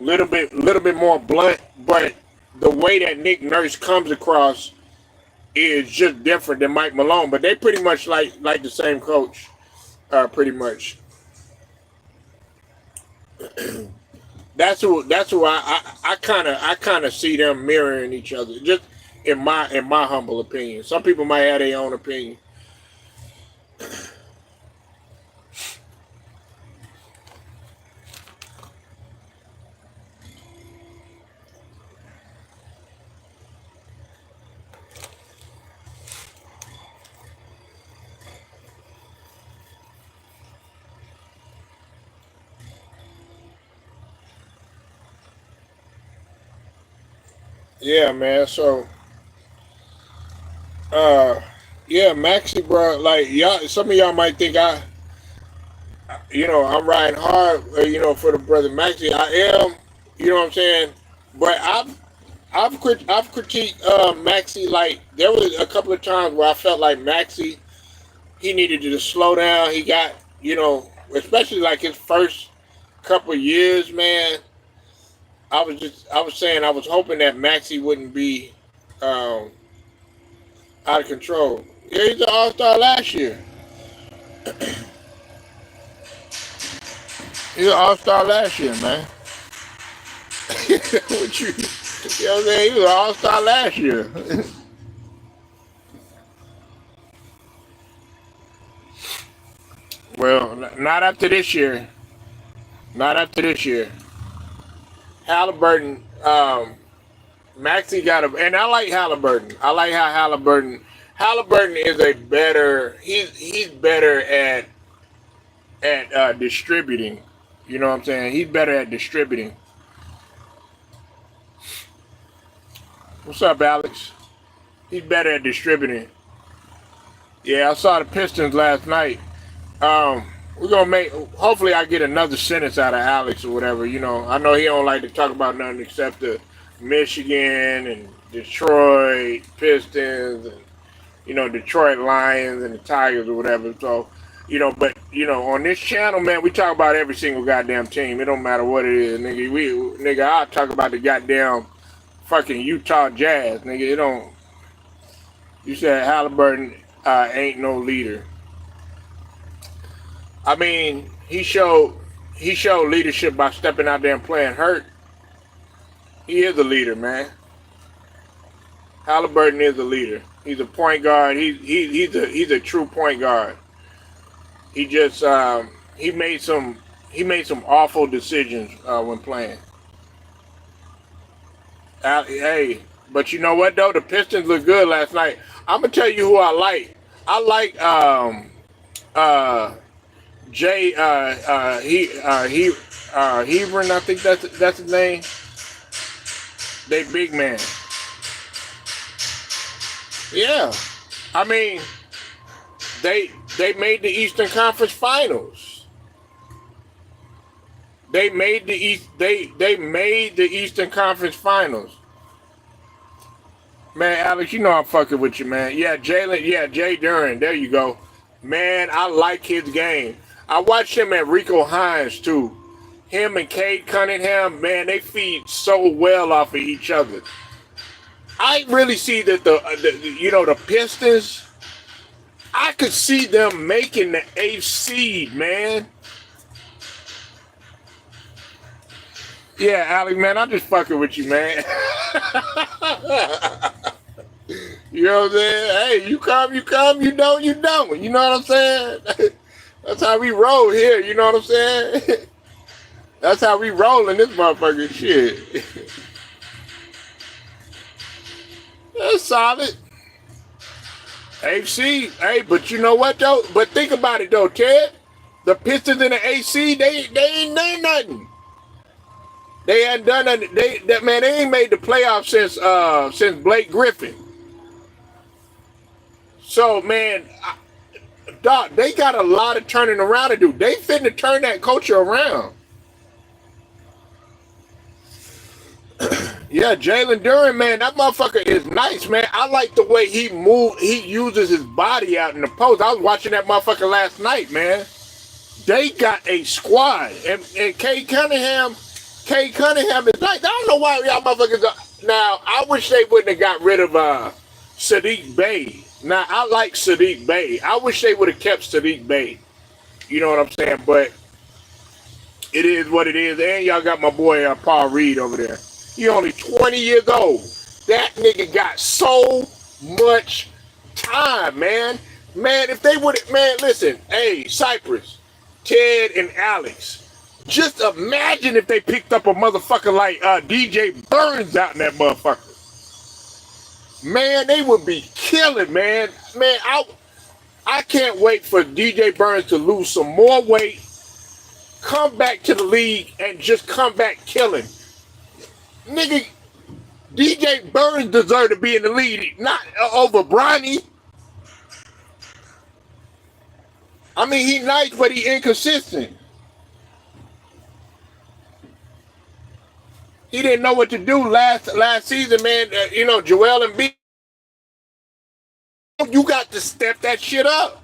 little bit more blunt, but the way that Nick Nurse comes across is just different than Mike Malone. But they pretty much like the same coach, pretty much. That's who I kind of see them mirroring each other, just in my humble opinion. Some people might have their own opinion. Yeah, man. So, yeah, Maxie, bro. Like y'all, some of y'all might think I'm riding hard, for the brother Maxie. I am, you know what I'm saying. But I've critiqued Maxie. Like there was a couple of times where I felt like Maxie, he needed to just slow down. He got, especially like his first couple of years, man. I was saying I was hoping that Maxie wouldn't be um, out of control. Yeah, he's an All Star last year. He's an All Star last year, man. what you know what I'm saying? He was an All Star last year. Well, not after this year. Not after this year. Halliburton, Maxie got a, and I like Halliburton. I like how Halliburton is a better. He's better at distributing. You know what I'm saying? He's better at distributing. What's up, Alex? He's better at distributing. Yeah, I saw the Pistons last night. We're gonna make. Hopefully, I get another sentence out of Alex or whatever. I know he don't like to talk about nothing except the Michigan and Detroit Pistons and Detroit Lions and the Tigers or whatever. So, but on this channel, man, we talk about every single goddamn team. It don't matter what it is, nigga. I'll talk about the goddamn fucking Utah Jazz, nigga. It don't. You said Halliburton ain't no leader. I mean, he showed leadership by stepping out there and playing hurt. He is a leader, man. Halliburton is a leader. He's a point guard. He's a true point guard. He just he made some awful decisions when playing. Hey, but you know what though? The Pistons looked good last night. I'm gonna tell you who I like. I like Jay Hebron, I think that's his name. They big man. Yeah. I mean, they made the Eastern Conference Finals. They made the Eastern Conference Finals. Man, Alex, you know I'm fucking with you, man. Yeah, Jay Duran. There you go. Man, I like his game. I watched him at Rico Hines too. Him and Cade Cunningham, man, they feed so well off of each other. I really see that the Pistons, I could see them making the 8th seed, man. Yeah, Alex, man, I'm just fucking with you, man. You know what I'm saying? Hey, you come, you don't. You know what I'm saying? That's how we roll here. You know what I'm saying? That's how we roll in this motherfucking shit. That's solid. AC, hey, but you know what though? But think about it though, Ted. The Pistons and the AC, they ain't done nothing. They hadn't done nothing. They ain't made the playoffs since Blake Griffin. So man, Doc, they got a lot of turning around to do. They finna turn that culture around. Yeah, Jalen Duren, man, that motherfucker is nice, man. I like the way he uses his body out in the post. I was watching that motherfucker last night, man. They got a squad. And Kay Cunningham is nice. I don't know why y'all motherfuckers are. Now, I wish they wouldn't have got rid of Sadiq Bey. Now, I like Sadiq Bey. I wish they would have kept Sadiq Bey. You know what I'm saying? But it is what it is. And y'all got my boy Paul Reed over there. He only 20 years old. That nigga got so much time, man. Man, if they would have, man, listen, hey, Cypress, Ted, and Alex, just imagine if they picked up a motherfucker like DJ Burns out in that motherfucker. Man, they would be killing, man. Man, I can't wait for DJ Burns to lose some more weight, come back to the league, and just come back killing. Nigga, DJ Burns deserved to be in the league, not over Bronny. I mean, he nice, but he inconsistent. He didn't know what to do last season, man. You know, Joel and Beal. You got to step that shit up.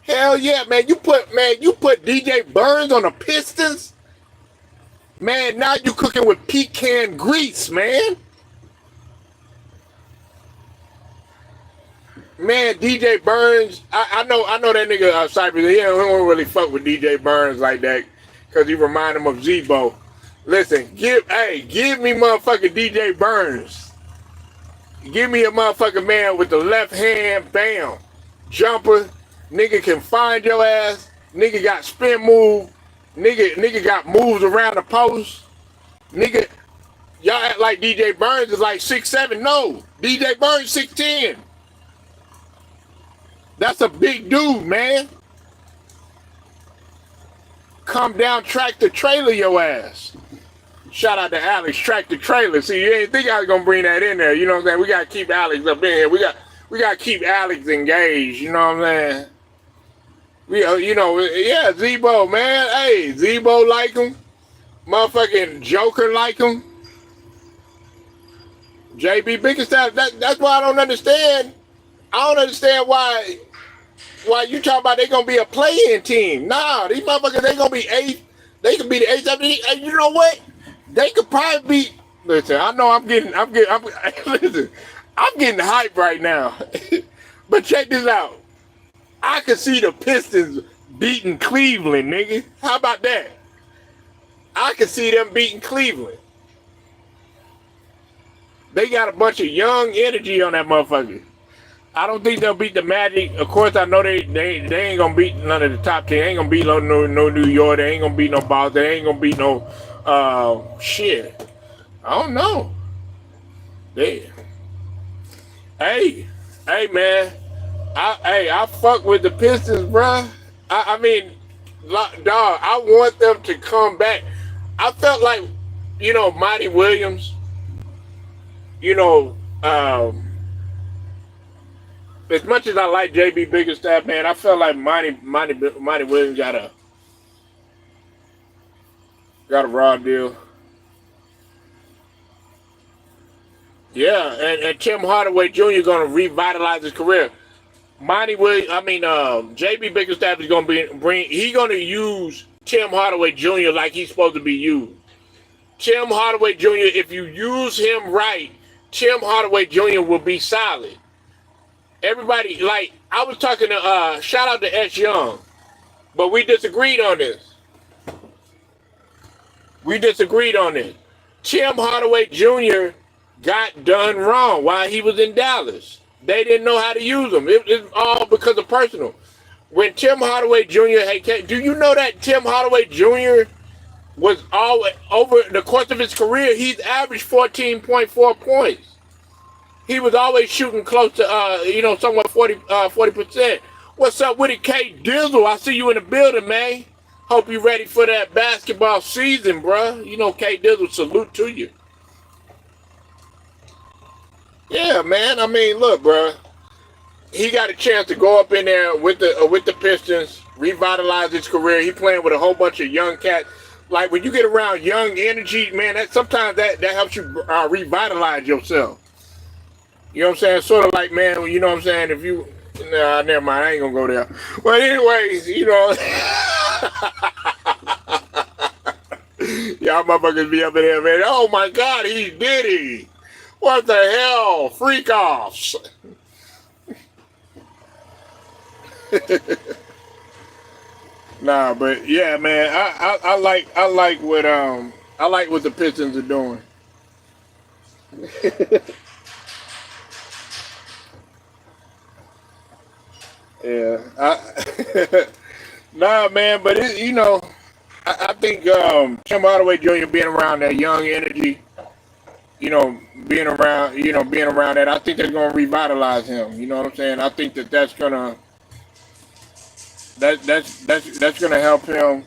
Hell yeah, man. You put DJ Burns on the Pistons. Man, now you cooking with pecan grease, man. Man, DJ Burns, I know that nigga Cypress. He don't really fuck with DJ Burns like that because he remind him of Zebo. Listen, give me motherfucking DJ Burns. Give me a motherfucking man with the left hand, bam, jumper. Nigga can find your ass. Nigga got spin move. Nigga got moves around the post. Nigga, y'all act like DJ Burns is like 6'7". No, DJ Burns 6'10". That's a big dude, man. Come down, tractor trailer your ass. Shout out to Alex, tractor trailer. See, you didn't think I was gonna bring that in there. You know what I'm saying? We gotta keep Alex up in here. We gotta keep Alex engaged. You know what I'm saying? Yeah, Zebo, man. Hey, Zebo like him. Motherfucking Joker like him. JB Bickerstaff, that's why I don't understand. I don't understand why you talking about they gonna be a play-in team. Nah, these motherfuckers, they gonna be eighth. They could be the eighth. And you know what? They could probably be. Listen, I know I'm getting hyped right now. But check this out. I could see the Pistons beating Cleveland, nigga. How about that? I could see them beating Cleveland. They got a bunch of young energy on that motherfucker. I don't think they'll beat the Magic. Of course, I know they ain't gonna beat none of the top 10. They ain't gonna beat no New York. They ain't gonna beat no Boston. They ain't gonna beat no shit. I don't know. Hey, man. I fuck with the Pistons, bruh. I mean, dog, I want them to come back. I felt like, Monty Williams, as much as I like JB Bickerstaff, man, I felt like Monty Williams got a raw deal. Yeah, and Tim Hardaway Jr. gonna revitalize his career. JB Bickerstaff is gonna gonna use Tim Hardaway Jr. like he's supposed to be used. Tim Hardaway Jr., if you use him right, Tim Hardaway Jr. will be solid. Everybody, like, I was talking to, shout out to S. Young, but we disagreed on this. Tim Hardaway Jr. got done wrong while he was in Dallas. They didn't know how to use him. It's all because of personal. when Tim Hardaway Jr. Hey, do you know that Tim Hardaway Jr. was always over the course of his career? He's averaged 14.4 points. He was always shooting close to somewhat 40%. What's up with it, K Dizzle? I see you in the building, man. Hope you ready for that basketball season, bruh. You know, K Dizzle, salute to you. Yeah, man. I mean, look, bruh. He got a chance to go up in there with the Pistons, revitalize his career. He playing with a whole bunch of young cats. Like when you get around young energy, man, sometimes that helps you revitalize yourself. You know what I'm saying? Sort of like, man, you know what I'm saying? If you, nah, never mind, I ain't gonna go there. But anyways, you know, y'all motherfuckers be up in there, man. Oh my God, he did he? What the hell? Freak offs. Nah, but yeah, man, I like what the Pistons are doing. Yeah, nah, man, but I think Tim Hardaway Jr. being around that young energy, being around that, I think that's gonna revitalize him. You know what I'm saying? I think that's gonna help him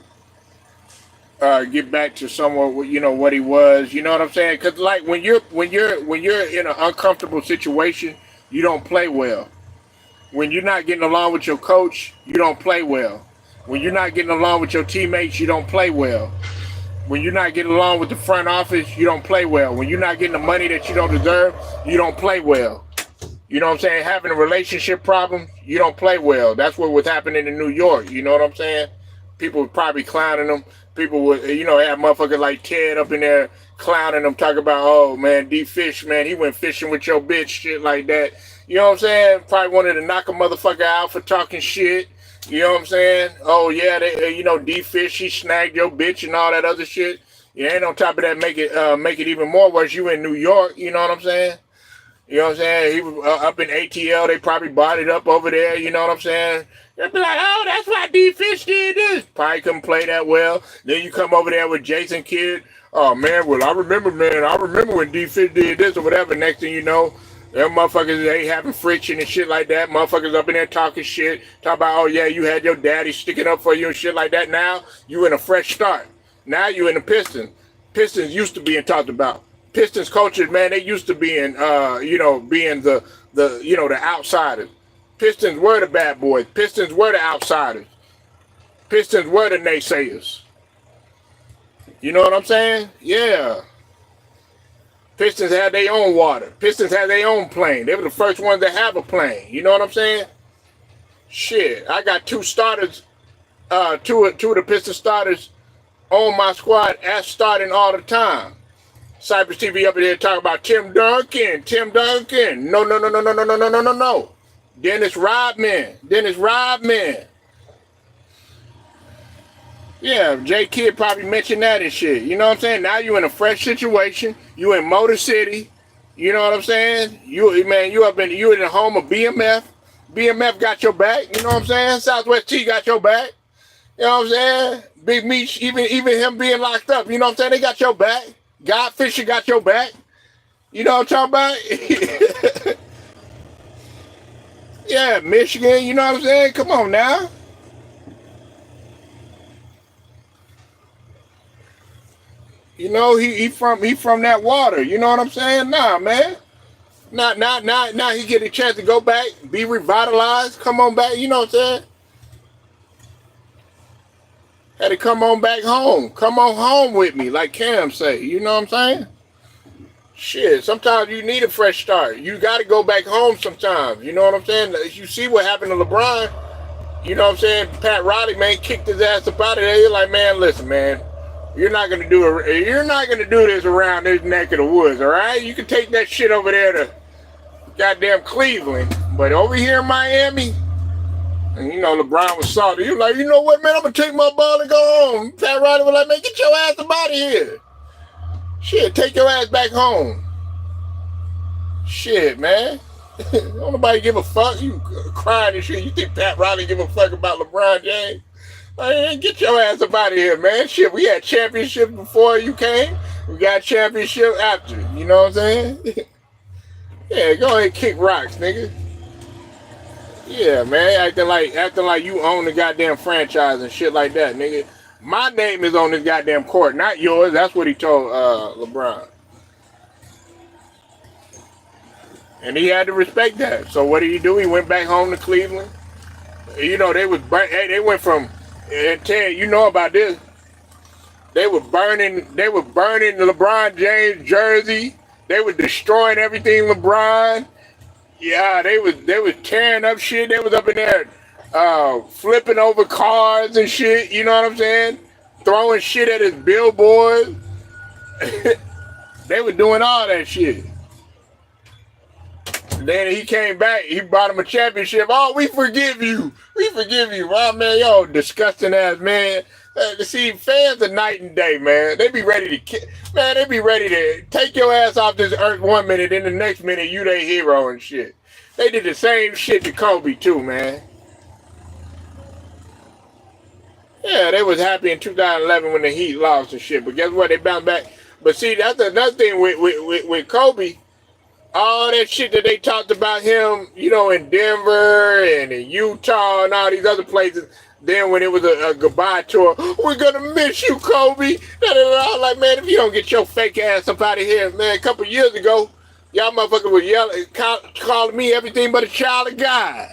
get back to somewhat what he was. You know what I'm saying? Because like when you're in an uncomfortable situation, you don't play well. When you're not getting along with your coach, you don't play well. When you're not getting along with your teammates, you don't play well. When you're not getting along with the front office, you don't play well. When you're not getting the money that you don't deserve, you don't play well. You know what I'm saying? Having a relationship problem, you don't play well. That's what was happening in New York. You know what I'm saying? People were probably clowning them. People would, have motherfuckers like Ted up in there clowning them, talking about, oh, man, D-Fish, man, he went fishing with your bitch, shit like that. You know what I'm saying? Probably wanted to knock a motherfucker out for talking shit. You know what I'm saying? Oh, yeah, D-Fish, he snagged your bitch and all that other shit. Yeah, and on top of that, make it even more worse. You in New York, you know what I'm saying? You know what I'm saying? He was up in ATL. They probably bought it up over there. You know what I'm saying? They'd be like, oh, that's why D-Fish did this. Probably couldn't play that well. Then you come over there with Jason Kidd. Oh, man, well, I remember when D-Fish did this or whatever. Next thing you know, them motherfuckers, they having friction and shit like that. Motherfuckers up in there talking shit. Talk about, oh, yeah, you had your daddy sticking up for you and shit like that. Now you in a fresh start. Now you in the Pistons. Pistons used to being talked about. Pistons coaches, man, they used to being, being the outsiders. Pistons were the bad boys. Pistons were the outsiders. Pistons were the naysayers. You know what I'm saying? Yeah. Pistons had their own water. Pistons had their own plane. They were the first ones to have a plane. You know what I'm saying? Shit, I got two starters, two of the Pistons starters on my squad as starting all the time. Cypress TV up in there talking about Tim Duncan. No. Dennis Rodman. Yeah, J Kidd probably mentioned that and shit. You know what I'm saying? Now you in a fresh situation. You in Motor City. You know what I'm saying? You in the home of BMF. BMF got your back. You know what I'm saying? Southwest T got your back. You know what I'm saying? Big Meech, even him being locked up. You know what I'm saying? They got your back. God Fisher got your back. You know what I'm talking about? Yeah, Michigan, you know what I'm saying? Come on now. You know, he from that water. You know what I'm saying? Nah, man. Now he get a chance to go back, be revitalized, come on back, you know what I'm saying? Had to come on back home. Come on home with me, like Cam say. You know what I'm saying? Shit, sometimes you need a fresh start. You got to go back home sometimes. You know what I'm saying? You see what happened to LeBron. You know what I'm saying? Pat Riley, man, kicked his ass up out of there. You're like, man, listen, man. You're not gonna do this around this neck of the woods, all right? You can take that shit over there to goddamn Cleveland, but over here in Miami, and you know LeBron was salty. He was like, you know what, man? I'm gonna take my ball and go home. Pat Riley was like, man, get your ass up out of here. Shit, take your ass back home. Shit, man. Don't nobody give a fuck. You crying and shit. You think Pat Riley give a fuck about LeBron James? Man, get your ass up out of here, man. Shit, we had championships before you came. We got championship after. You know what I'm saying? Yeah, go ahead and kick rocks, nigga. Yeah, man, acting like you own the goddamn franchise and shit like that, nigga. My name is on this goddamn court, not yours. That's what he told LeBron. And he had to respect that. So what did he do? He went back home to Cleveland. You know, they went from, and Ted, you know about this. They were burning the LeBron James jersey. They were destroying everything LeBron. Yeah, they was tearing up shit. They was up in there flipping over cars and shit, you know what I'm saying? Throwing shit at his billboard. They were doing all that shit. Then he came back, he brought him a championship. Oh, we forgive you. We forgive you. Wow, man, yo, disgusting ass, man. See, fans are night and day, man. They be ready to take your ass off this earth 1 minute, and the next minute you their hero and shit. They did the same shit to Kobe too, man. Yeah, they was happy in 2011 when the Heat lost and shit, but guess what? They bounced back. But see, that's another thing with Kobe. All that shit that they talked about him, you know, in Denver and in Utah and all these other places. Then when it was a goodbye tour, we're gonna miss you, Kobe. Like, man, if you don't get your fake ass up out of here, man. A couple years ago, y'all motherfuckers were yelling, calling me everything but a child of God.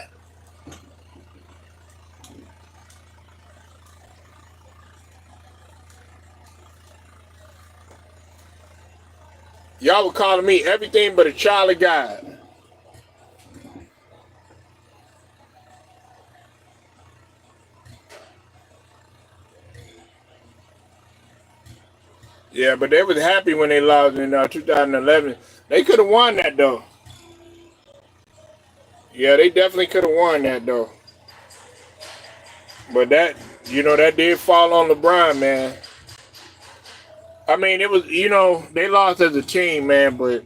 Y'all were calling me everything but a child of God. Yeah, but they was happy when they lost in 2011. They could have won that, though. Yeah, they definitely could have won that, though. But that, you know, that did fall on LeBron, man. I mean, it was, you know, they lost as a team, man, but,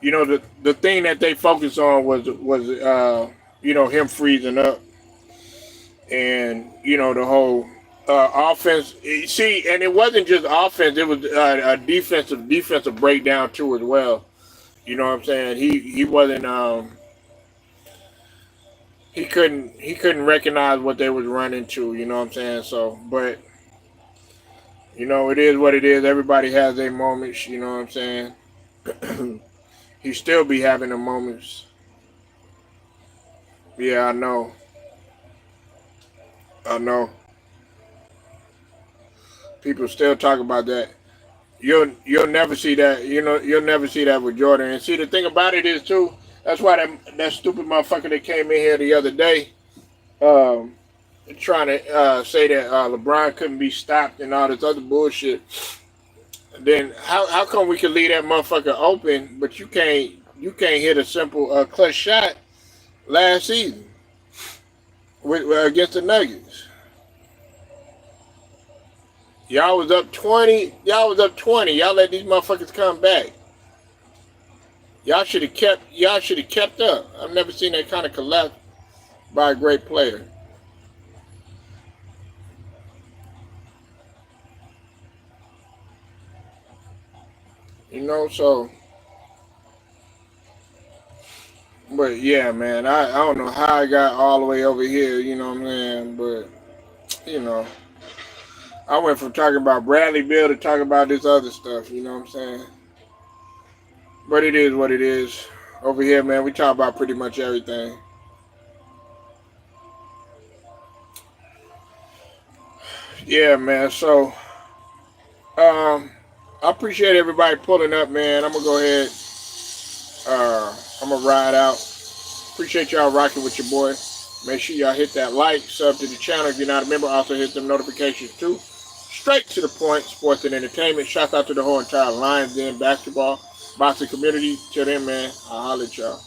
you know, the thing that they focused on was you know, him freezing up. And, you know, the whole offense. See, and it wasn't just offense; it was a defensive breakdown too as well. You know what I'm saying? He wasn't he couldn't recognize what they was running to. You know what I'm saying? So, but you know, it is what it is. Everybody has their moments. You know what I'm saying? He still be having the moments. Yeah, I know. I know. People still talk about that. You'll never see that. You know, you'll never see that with Jordan. And see, the thing about it is too. That's why that stupid motherfucker that came in here the other day, um, trying to say that LeBron couldn't be stopped and all this other bullshit. Then how come we can leave that motherfucker open, but you can't hit a simple clutch shot last season against the Nuggets? Y'all was up 20. Y'all was up 20. Y'all let these motherfuckers come back. Y'all should have kept up. I've never seen that kind of collapse by a great player. You know, so but yeah, man, I don't know how I got all the way over here, you know what I'm saying? But you know, I went from talking about Bradley Beal to talking about this other stuff, you know what I'm saying? But it is what it is. Over here, man, we talk about pretty much everything. Yeah, man, so I appreciate everybody pulling up, man. I'm gonna go ahead. I'm gonna ride out. Appreciate y'all rocking with your boy. Make sure y'all hit that like, sub to the channel if you're not a member. Also hit them notifications too. Straight to the point, sports and entertainment. Shouts out to the whole entire Lions Den basketball boxing community. Till then, man, I'll holler at y'all.